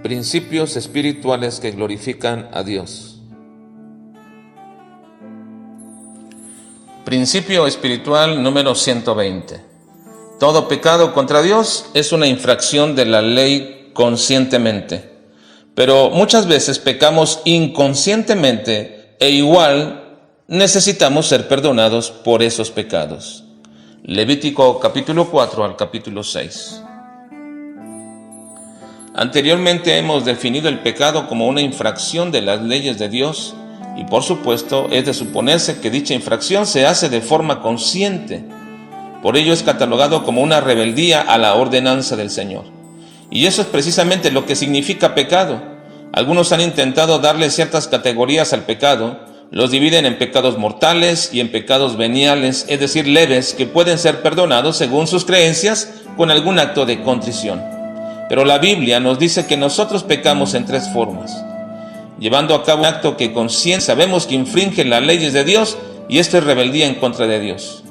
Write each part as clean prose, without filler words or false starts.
Principios espirituales que glorifican a Dios. Principio espiritual número 120. Todo pecado contra Dios es una infracción de la ley conscientemente, pero muchas veces pecamos inconscientemente e igual necesitamos ser perdonados por esos pecados. Levítico capítulo 4 al capítulo 6. Anteriormente hemos definido el pecado como una infracción de las leyes de Dios y por supuesto es de suponerse que dicha infracción se hace de forma consciente. Por ello es catalogado como una rebeldía a la ordenanza del Señor. Y eso es precisamente lo que significa pecado. Algunos han intentado darle ciertas categorías al pecado, los dividen en pecados mortales y en pecados veniales, es decir, leves, que pueden ser perdonados según sus creencias con algún acto de contrición. Pero la Biblia nos dice que nosotros pecamos en tres formas: llevando a cabo un acto que conscientemente sabemos que infringe las leyes de Dios, y esto es rebeldía en contra de Dios.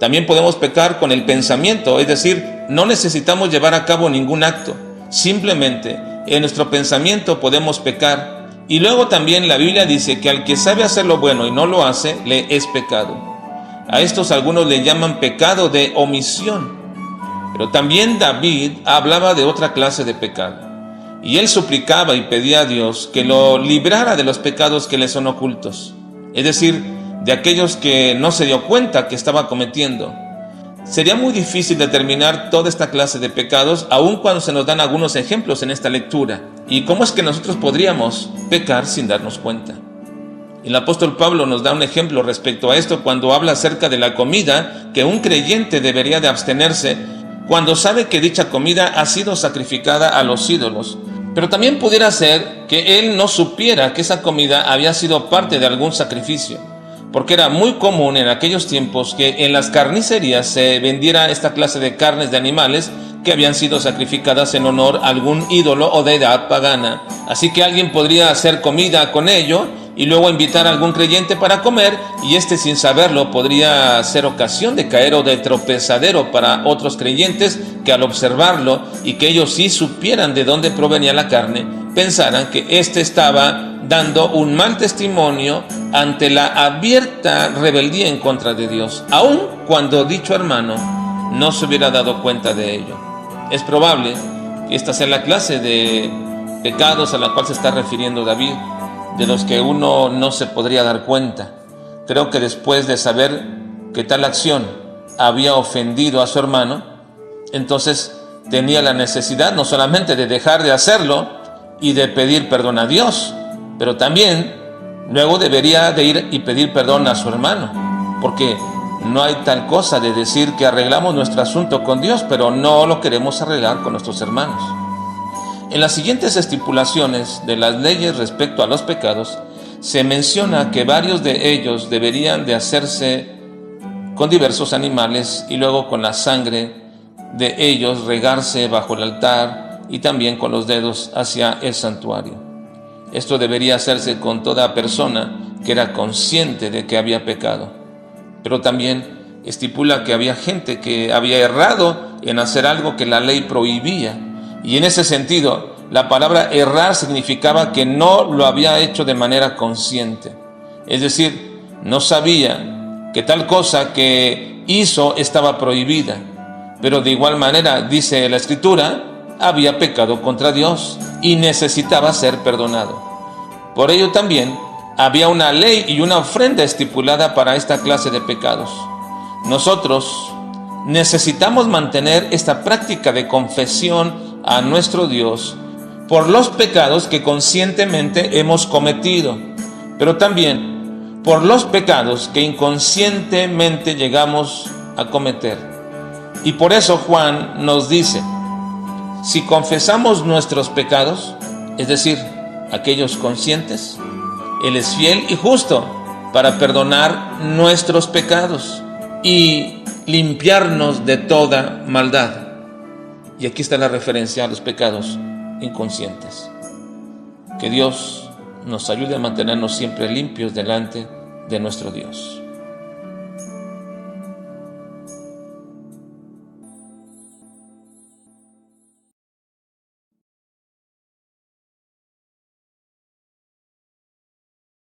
También podemos pecar con el pensamiento, es decir, no necesitamos llevar a cabo ningún acto, simplemente en nuestro pensamiento podemos pecar. Y luego también la Biblia dice que al que sabe hacer lo bueno y no lo hace, le es pecado. A estos algunos le llaman pecado de omisión. Pero también David hablaba de otra clase de pecado, y él suplicaba y pedía a Dios que lo librara de los pecados que le son ocultos, es decir, de aquellos que no se dio cuenta que estaba cometiendo. Sería muy difícil determinar toda esta clase de pecados, aun cuando se nos dan algunos ejemplos en esta lectura. ¿Y cómo es que nosotros podríamos pecar sin darnos cuenta? El apóstol Pablo nos da un ejemplo respecto a esto cuando habla acerca de la comida que un creyente debería de abstenerse cuando sabe que dicha comida ha sido sacrificada a los ídolos. Pero también pudiera ser que él no supiera que esa comida había sido parte de algún sacrificio, porque era muy común en aquellos tiempos que en las carnicerías se vendiera esta clase de carnes de animales que habían sido sacrificadas en honor a algún ídolo o deidad pagana. Así que alguien podría hacer comida con ello y luego invitar a algún creyente para comer, y este sin saberlo podría ser ocasión de caer o de tropezadero para otros creyentes que al observarlo y que ellos sí supieran de dónde provenía la carne, pensaran que éste estaba dando un mal testimonio ante la abierta rebeldía en contra de Dios, aun cuando dicho hermano no se hubiera dado cuenta de ello. Es probable que esta sea la clase de pecados a la cual se está refiriendo David, de los que uno no se podría dar cuenta. Creo que después de saber que tal acción había ofendido a su hermano, entonces tenía la necesidad no solamente de dejar de hacerlo y de pedir perdón a Dios, pero también luego debería de ir y pedir perdón a su hermano, porque no hay tal cosa de decir que arreglamos nuestro asunto con Dios, pero no lo queremos arreglar con nuestros hermanos. En las siguientes estipulaciones de las leyes respecto a los pecados, se menciona que varios de ellos deberían de hacerse con diversos animales y luego con la sangre de ellos regarse bajo el altar y también con los dedos hacia el santuario. Esto debería hacerse con toda persona que era consciente de que había pecado. Pero también estipula que había gente que había errado en hacer algo que la ley prohibía. Y en ese sentido, la palabra errar significaba que no lo había hecho de manera consciente. Es decir, no sabía que tal cosa que hizo estaba prohibida. Pero de igual manera, dice la Escritura, había pecado contra Dios y necesitaba ser perdonado. Por ello también había una ley y una ofrenda estipulada para esta clase de pecados. Nosotros necesitamos mantener esta práctica de confesión a nuestro Dios por los pecados que conscientemente hemos cometido, pero también por los pecados que inconscientemente llegamos a cometer. Y por eso Juan nos dice: si confesamos nuestros pecados, es decir, aquellos conscientes, Él es fiel y justo para perdonar nuestros pecados y limpiarnos de toda maldad. Y aquí está la referencia a los pecados inconscientes. Que Dios nos ayude a mantenernos siempre limpios delante de nuestro Dios.